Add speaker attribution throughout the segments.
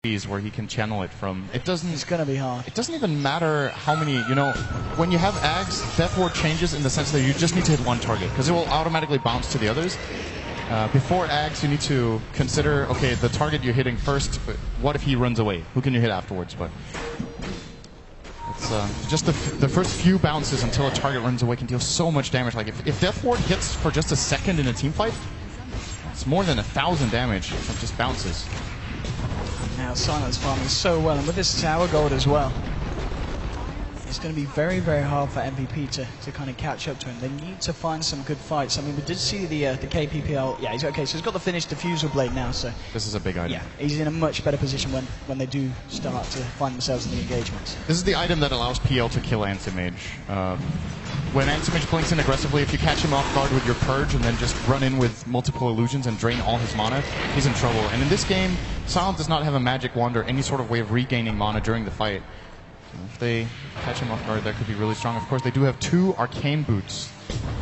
Speaker 1: where he can channel it from. It doesn't.
Speaker 2: It's gonna be hard.
Speaker 1: It doesn't even matter how many. You know, when you have Ags, Death Ward changes in the sense that you just need to hit one target because it will automatically bounce to the others. Before Ags, you need to consider, okay, the target you're hitting first. What if he runs away? Who can you hit afterwards? But it's just the first few bounces until a target runs away can deal so much damage. Like if Death Ward hits for just a second in a team fight, it's more than 1,000 damage from just bounces.
Speaker 2: Now Silent's farming so well, and with this tower gold as well, it's going to be very, very hard for MVP to kind of catch up to him. They need to find some good fights. I mean, we did see the KPPL. Yeah, he's okay. So he's got the finished diffusal blade now. So
Speaker 1: this is a big item.
Speaker 2: Yeah, he's in a much better position when they do start to find themselves in the engagements.
Speaker 1: This is the item that allows PL to kill Anti-Mage. When Anti-Mage blinks in aggressively, if you catch him off guard with your Purge and then just run in with multiple illusions and drain all his mana, he's in trouble. And in this game, Silent does not have a magic wand or any sort of way of regaining mana during the fight. So if they catch him off guard, that could be really strong. Of course, they do have 2 arcane boots.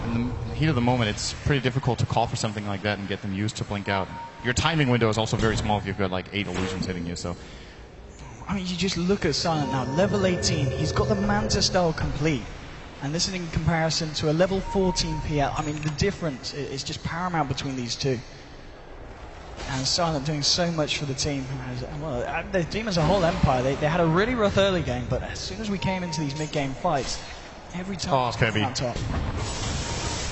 Speaker 1: In the heat of the moment, it's pretty difficult to call for something like that and get them used to blink out. Your timing window is also very small if you've got like 8 illusions hitting you. So,
Speaker 2: I mean, you just look at Silent now, level 18. He's got the Manta style complete. And this is in comparison to a level 14 PL. I mean, the difference is just paramount between these two. And Silent doing so much for the team. Well, the team as a whole, Empire, they had a really rough early game, but as soon as we came into these mid-game fights, every time
Speaker 1: on top.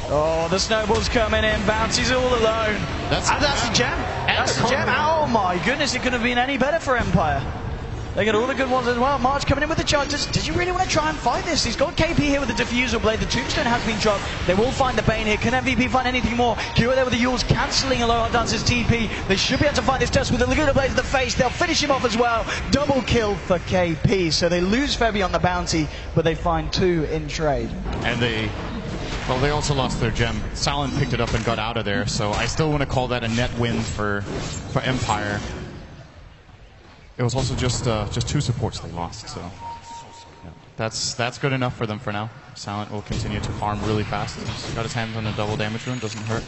Speaker 2: Oh, the snowball's coming in. Bounty's all alone. That's a gem. That's a gem. Oh my goodness, it couldn't have been any better for Empire. They get all the good ones as well. March coming in with the charges. Did you really want to try and fight this? He's got KP here with the diffusal blade. The tombstone has been dropped. They will find the Bane here. Can MVP find anything more? Kira there with the Yules cancelling a low dance's TP. They should be able to fight this test with the Laguna blade to the face. They'll finish him off as well. Double kill for KP. So they lose Febby on the bounty, but they find 2 in trade.
Speaker 1: And they also lost their gem. Silent picked it up and got out of there. So I still want to call that a net win for Empire. It was also just 2 supports they lost, so yeah, that's good enough for them for now. Silent will continue to farm really fast. He's got his hands on a double damage rune, doesn't hurt.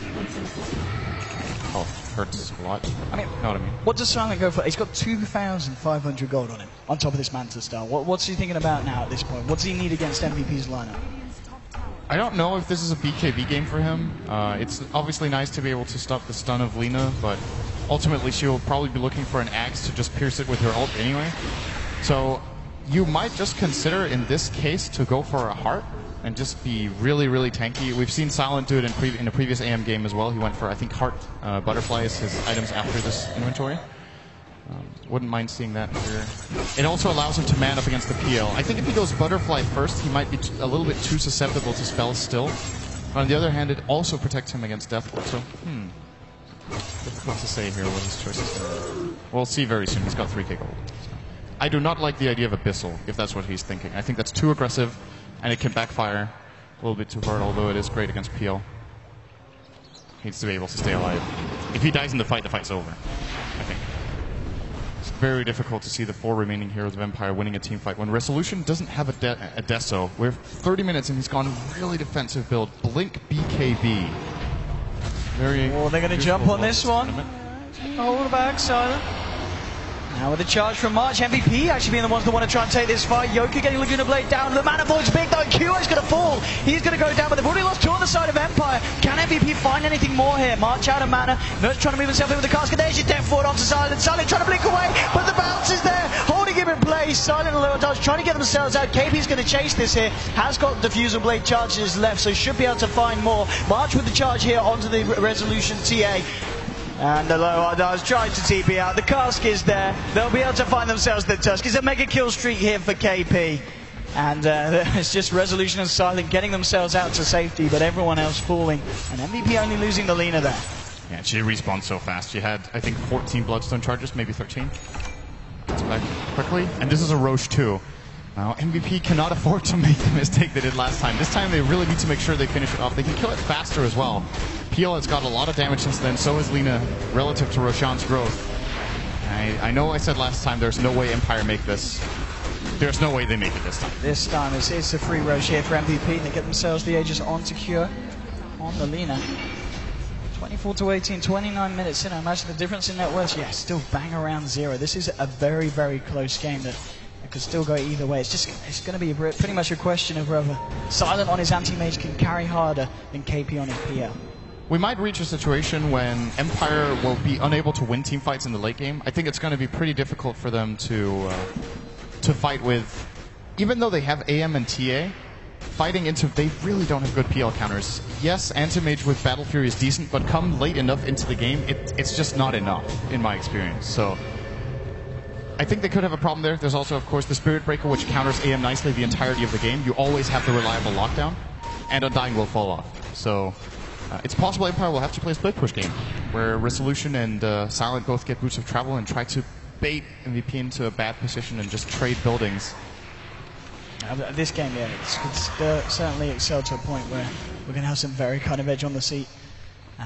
Speaker 1: Oh, hurts a lot.
Speaker 2: I mean,
Speaker 1: know what I mean?
Speaker 2: What does Silent go for? He's got 2,500 gold on him, on top of this Manta style. What's he thinking about now at this point? What does he need against MVP's lineup?
Speaker 1: I don't know if this is a BKB game for him. It's obviously nice to be able to stop the stun of Lina, but ultimately she will probably be looking for an axe to just pierce it with her ult anyway. So you might just consider in this case to go for a heart and just be really, really tanky. We've seen Silent do it in a previous AM game as well. He went for, I think, heart butterfly as his items after this inventory. Wouldn't mind seeing that here. It also allows him to man up against the PL. I think if he goes butterfly first, he might be a little bit too susceptible to spells still. But on the other hand, it also protects him against Death Ward. So, difficult to say here what his choice is going to be. We'll see very soon. He's got 3k gold. So. I do not like the idea of Abyssal, if that's what he's thinking. I think that's too aggressive, and it can backfire a little bit too hard, although it is great against PL. He needs to be able to stay alive. If he dies in the fight's over, I think. It's very difficult to see the 4 remaining heroes of Empire winning a team fight when Resolution doesn't have a Deso. We're 30 minutes and he's gone really defensive build. Blink BKB.
Speaker 2: Oh, they're going to jump on this one. Hold back, Silent. Now with the charge from March, MVP actually being the ones that want to try and take this fight. Yoka getting Laguna Blade down. The mana void's big though. Q is going to fall. He's going to go down, but they've already lost 2 on the side of Empire. Can MVP find anything more here? March out of mana. Nurse trying to move himself in with the casket. There's your Death Ward onto Silent. Silent trying to blink away, but the bounce is there, holding him in place. Silent and Lower Dodge trying to get themselves out. KP's going to chase this here. Has got diffusal blade charges left, so should be able to find more. March with the charge here onto the Resolution TA. And the Low Ardars trying to TP out. The cask is there. They'll be able to find themselves the Tusk. It's a mega kill streak here for KP. And it's just Resolution and Silent getting themselves out to safety, but everyone else falling. And MVP only losing the Lina there.
Speaker 1: Yeah, she respawned so fast. She had, I think, 14 Bloodstone charges, maybe 13. Gets back quickly. And this is a Roche too. Now, MVP cannot afford to make the mistake they did last time. This time they really need to make sure they finish it off. They can kill it faster as well. PL has got a lot of damage since then, so has Lina relative to Roshan's growth. I know I said last time there's no way Empire make this. There's no way they make it this time.
Speaker 2: This time it's a free Roche here for MVP. They get themselves the Aegis onto Cure on the Lina. 20 24-18, 29 minutes in. I imagine the difference in net worth, yeah, still bang around 0. This is a very, very close game that could still go either way. It's going to be pretty much a question of whether Silent on his anti-mage can carry harder than KP on his PL.
Speaker 1: We might reach a situation when Empire will be unable to win team fights in the late game. I think it's going to be pretty difficult for them to fight with, even though they have AM and TA. Fighting into, they really don't have good PL counters. Yes, Anti-Mage with Battle Fury is decent, but come late enough into the game, it's just not enough, in my experience. So I think they could have a problem there. There's also, of course, the Spirit Breaker, which counters AM nicely the entirety of the game. You always have the reliable lockdown, and Undying will fall off. So it's possible Empire will have to play a split push game, where Resolution and Silent both get Boots of Travel and try to bait MVP into a bad position and just trade buildings.
Speaker 2: This game, yeah, could certainly excel to a point where we're going to have some very kind of edge on the seat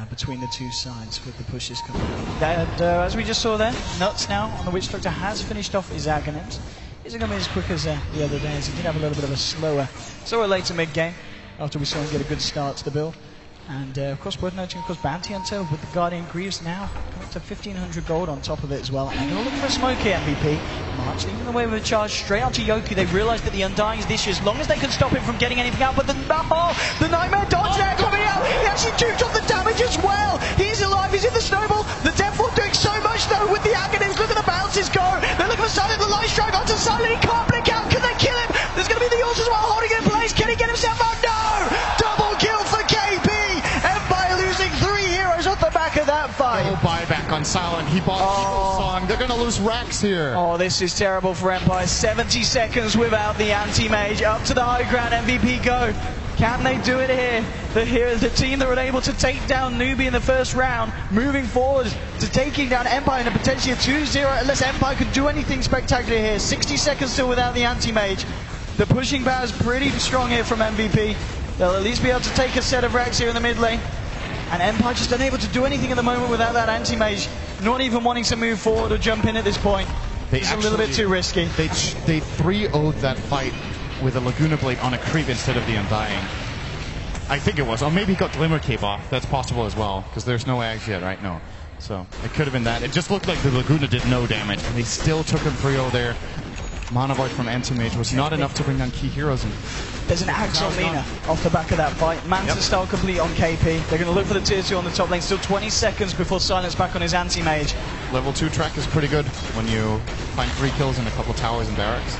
Speaker 2: between the two sides with the pushes coming out. And, as we just saw there, Nuts now on the Witch Doctor has finished off his Aghanim's. Isn't going to be as quick as the other days. He did have a little bit of a slower later mid-game after we saw him get a good start to the build. And of course, worth noting, of course, Bounty Hunter with the Guardian Greaves now coming to 1500 gold on top of it as well. And they're going to look for a smoke here, MVP. March leading the way with a charge straight onto Yoku. They realised that the Undying is this year, as long as they can stop him from getting anything out. But the Nightmare Dodge there coming out. He actually duped on the damage as well. He's alive, he's in the snowball. The Deathwall doing so much though with the Aghanim's. Look at the bounces go. They're looking for Silent, the light strike onto Silent. He can't blink out. Can they kill him? There's going to be the Yaws as well holding in place. Can he get himself out? No! Double kill for KP. Empire losing 3 heroes off the back of that fight.
Speaker 1: No buyback on Silent. He bought Eagle Song. They're going to lose Rex here.
Speaker 2: Oh, this is terrible for Empire. 70 seconds without the anti-mage. Up to the high ground. MVP go. Can they do it here? The team that were able to take down Newbie in the first round, moving forward to taking down Empire in a potentially a 2-0, unless Empire could do anything spectacular here. 60 seconds still without the anti-mage. The pushing power is pretty strong here from MVP. They'll at least be able to take a set of Rex here in the mid lane. And Empire just unable to do anything at the moment without that anti-mage. Not even wanting to move forward or jump in at this point. It's a little bit too risky.
Speaker 1: They 3-0'd that fight with a Laguna Blade on a creep instead of the Undying. I think it was. Or maybe he got Glimmer Cape off. That's possible as well, because there's no Ags yet, right? No. So it could have been that. It just looked like the Laguna did no damage, and they still took him 3-0 there. Mana Void from Anti-Mage was not enough to bring down key heroes. And
Speaker 2: there's an Axe on Lina off the back of that fight. Manta style complete on KP. They're going to look for the tier 2 on the top lane. Still 20 seconds before Silence back on his anti-mage.
Speaker 1: Level 2 track is pretty good when you find 3 kills in a couple towers and barracks.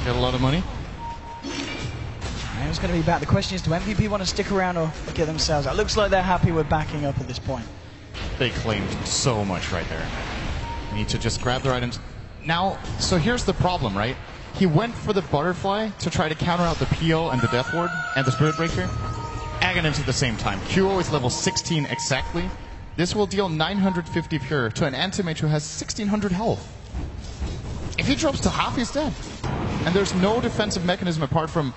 Speaker 1: Get a lot of money.
Speaker 2: And it's going to be back. The question is, do MVP want to stick around or get themselves out? Looks like they're happy with backing up at this point.
Speaker 1: They claimed so much right there. They need to just grab their items. Now, so here's the problem, right? He went for the Butterfly to try to counter out the PO and the Death Ward and the Spirit Breaker. Aghanim's at the same time. QO is level 16 exactly. This will deal 950 pure to an Anti-Mage who has 1600 health. If he drops to half, he's dead. And there's no defensive mechanism apart from,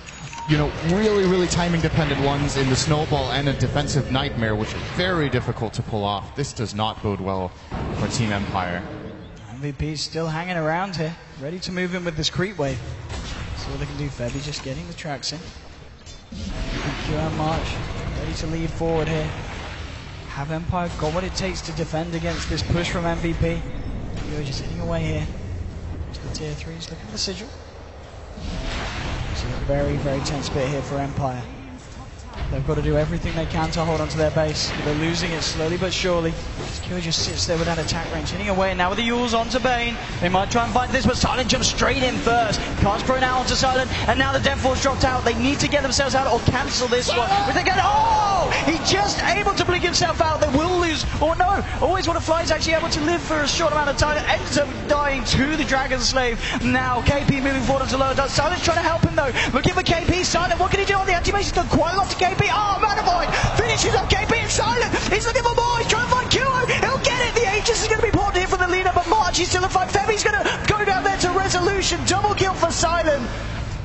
Speaker 1: you know, really, really timing dependent ones in the Snowball and a defensive Nightmare, which is very difficult to pull off. This does not bode well for Team Empire.
Speaker 2: MVP still hanging around here, ready to move in with this creep wave. See what they can do. Febby just getting the tracks in. QM March ready to lead forward here. Have Empire got what it takes to defend against this push from MVP? You're just heading away here. Just the tier 3s looking for the sigil. It's a very, very tense bit here for Empire. They've got to do everything they can to hold onto their base. They're losing it slowly but surely. Kyo just sits there without attack range, hitting away. Now with the Yules onto Bane. They might try and fight this, but Silent jumps straight in first. Cast thrown out onto Silent, and now the Death Force dropped out. They need to get themselves out or cancel this one. But they get, oh! He just able to blink himself out. They will lose. Or no, always want to fly is actually able to live for a short amount of time. Ends up dying to the Dragon Slave. Now KP moving forward to lower dust. Silent's trying to help him though. Looking for KP. Silent, what can he do on the anti-mage? He's done quite a lot to KP. Oh, Mana Void finishes up KP and Silent. He's looking for more. He's trying to find QO. He'll get it. The Aegis is going to be pulled here from the leader, but March is still a fight. Febby's going to go down there to Resolution. Double kill for Silent.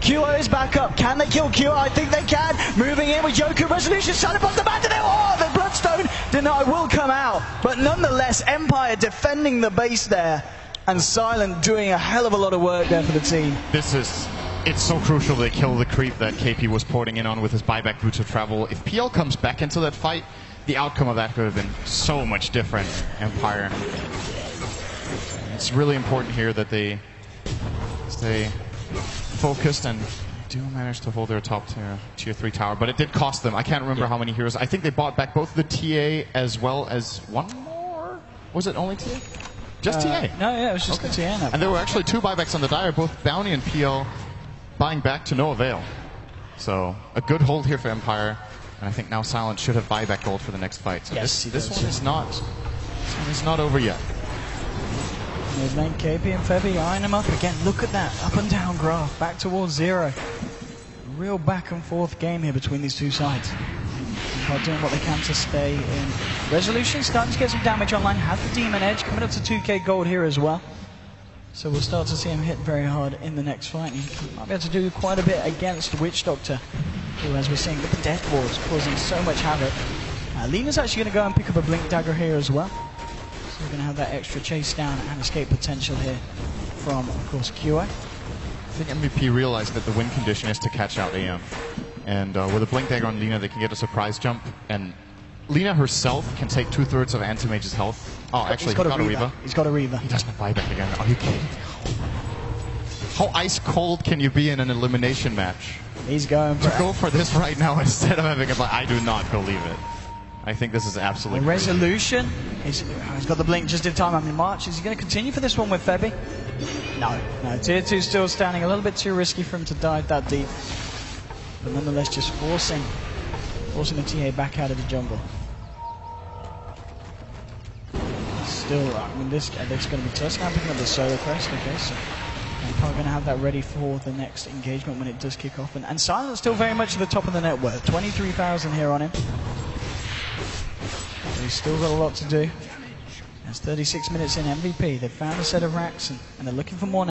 Speaker 2: QO is back up. Can they kill QO? I think they can. Moving in with Yoku. Resolution. Silent pops the back to there. Oh, the Bloodstone deny will come out. But nonetheless, Empire defending the base there. And Silent doing a hell of a lot of work there for the team.
Speaker 1: It's so crucial they kill the creep that KP was porting in on with his buyback Boots of Travel. If PL comes back into that fight, the outcome of that could have been so much different, Empire. It's really important here that they stay focused and do manage to hold their top tier 3 tower, but it did cost them. I can't remember how many heroes. I think they bought back both the TA as well as one more. Was it only TA? Just TA?
Speaker 2: No, yeah, it was just the TA.
Speaker 1: And there were actually 2 buybacks on the Dire, both Bounty and PL buying back to no avail. So a good hold here for Empire, and I think now Silent should have buyback gold for the next fight. So
Speaker 2: yes,
Speaker 1: this one is not over yet.
Speaker 2: Mid lane, KP and Febby eyeing him up again. Look at that up and down graph, back towards 0. Real back and forth game here between these two sides. Empire doing what they can to stay in. Resolution starting to get some damage online. Has the Demon Edge coming up to 2k gold here as well. So we'll start to see him hit very hard in the next fight. He might be able to do quite a bit against Witch Doctor, who, as we're seeing, with the Death Wards causing so much havoc. Lena's actually going to go and pick up a Blink Dagger here as well. So we're going to have that extra chase down and escape potential here from, of course, QA.
Speaker 1: I think MVP realized that the win condition is to catch out AM. And with a Blink Dagger on Lena, they can get a surprise jump. And Lena herself can take 2/3 of Anti-Mage's health. Oh, actually,
Speaker 2: he's got a Reaver. He's got a Reaver.
Speaker 1: He doesn't have buyback again. Are you kidding? How ice cold can you be in an elimination match?
Speaker 2: He's going for
Speaker 1: to go for this right now instead of having a buy. I do not believe it. I think this is absolutely
Speaker 2: the Resolution. He's got the blink just in time. I mean, March, is he going to continue for this one with Febby? No. Tier 2 still standing. A little bit too risky for him to dive that deep. But nonetheless, just forcing the TA back out of the jungle. Still, I mean, this going to be tough. Now picking up the solo crest. Okay, so I'm probably going to have that ready for the next engagement when it does kick off. And Silent's still very much at the top of the net worth. 23,000 here on him. So he's still got a lot to do. There's 36 minutes in MVP. They've found a set of racks and they're looking for more.